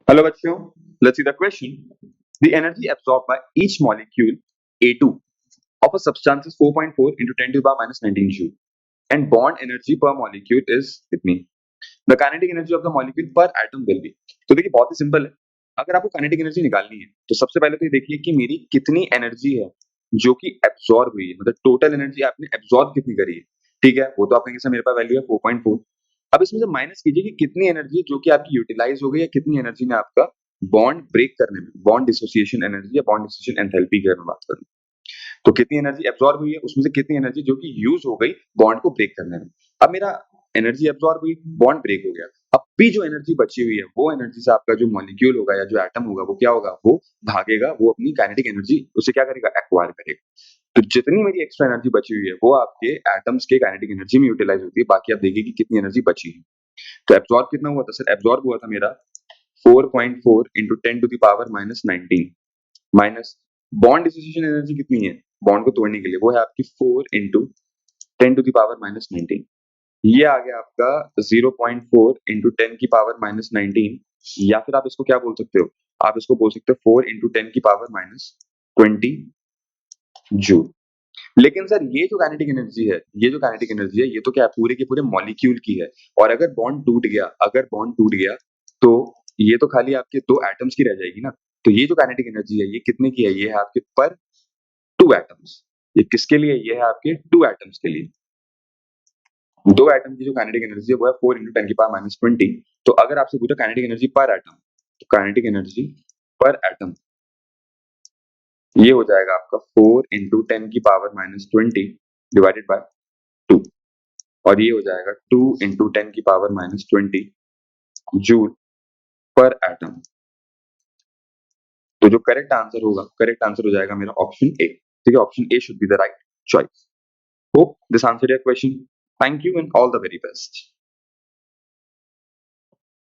Hello बच्चों, let's see the question. The energy absorbed by each molecule A2 of a substance is 4.4 into 10 to the power minus 19 joule, and bond energy per molecule is कितनी? The kinetic energy of the molecule per atom will be. तो देखिए बहुत ही simple है. अगर आपको kinetic energy निकालनी है, तो सबसे पहले तो ये देखिए कि मेरी कितनी एनर्जी है जो कि एब्सॉर्ब हुई है, मतलब टोटल एनर्जी आपने एब्सॉर्ब कितनी करी है. ठीक है, वो तो आप कहेंगे सर मेरे पास वैल्यू है 4.4. अब इसमें से माइनस कीजिए कि कितनी एनर्जी जो कि आपकी यूटिलाइज हो गई या कितनी एनर्जी ने आपका बॉन्ड ब्रेक करने में, बॉन्ड डिसोसिएशन एनर्जी या बॉन्ड डिसोसिएशन एंथैल्पी की अगर मैं बात करूं, तो कितनी एनर्जी एब्सॉर्ब हुई है, उसमें से कितनी एनर्जी जो कि यूज हो गई बॉन्ड को ब्रेक करने में. अब मेरा एनर्जी एब्सॉर्ब हुई, बॉन्ड ब्रेक हो गया. अब भी जो एनर्जी बची हुई है वो एनर्जी से आपका जो मॉलिक्यूल होगा या जो एटम होगा वो क्या होगा, वो भागेगा, वो अपनी काइनेटिक एनर्जी उसे क्या करेगा, एक्वायर करेगा. तो जितनी मेरी एक्स्ट्रा एनर्जी बची हुई है वो आपके एटम्स के काइनेटिक एनर्जी में यूटिलाइज होती है. बाकी आप देखिए कि कितनी एनर्जी बची है. तो एब्सॉर्ब कितना हुआ था सर, एब्सॉर्ब हुआ था मेरा 4.4 into 10 to the power minus 19 minus bond dissociation energy कितनी है बॉन्ड को तोड़ने के लिए, वो है आपकी 4 into 10 to the power minus 19. ये आ गया आपका 0.4 इंटू 10 की पावर माइनस 19, या फिर आप इसको क्या बोल सकते हो, आप इसको बोल सकते हो 4 इंटू 10 की पावर माइनस 20 जूल. लेकिन सर ये जो काइनेटिक एनर्जी है, ये जो काइनेटिक एनर्जी है, ये तो क्या है, पूरे के पूरे मॉलिक्यूल की है. और अगर बॉन्ड टूट गया, अगर बॉन्ड टूट गया तो ये तो खाली आपके दो एटम्स की रह जाएगी ना. तो ये जो काइनेटिक एनर्जी है ये कितने की है, ये है आपके पर टू एटम्स. ये किसके लिए, ये है आपके टू एटम्स के लिए. दो एटम की जो काइनेटिक एनर्जी है वो है 4 इंटू 10 की पावर माइनस 20. तो अगर आपसे पूछा काइनेटिक एनर्जी पर एटम, तो काइनेटिक एनर्जी पर एटम ये हो जाएगा आपका 4 इंटू 10 की पावर माइनस 20 डिवाइडेड बाय 2, और ये हो जाएगा 2 इंटू 10 की पावर माइनस 20 जूल पर एटम. तो जो करेक्ट आंसर होगा, करेक्ट आंसर हो जाएगा मेरा ऑप्शन ए. ठीक है, option A should be the right choice. Hope this answer your question. Thank you and all the very best.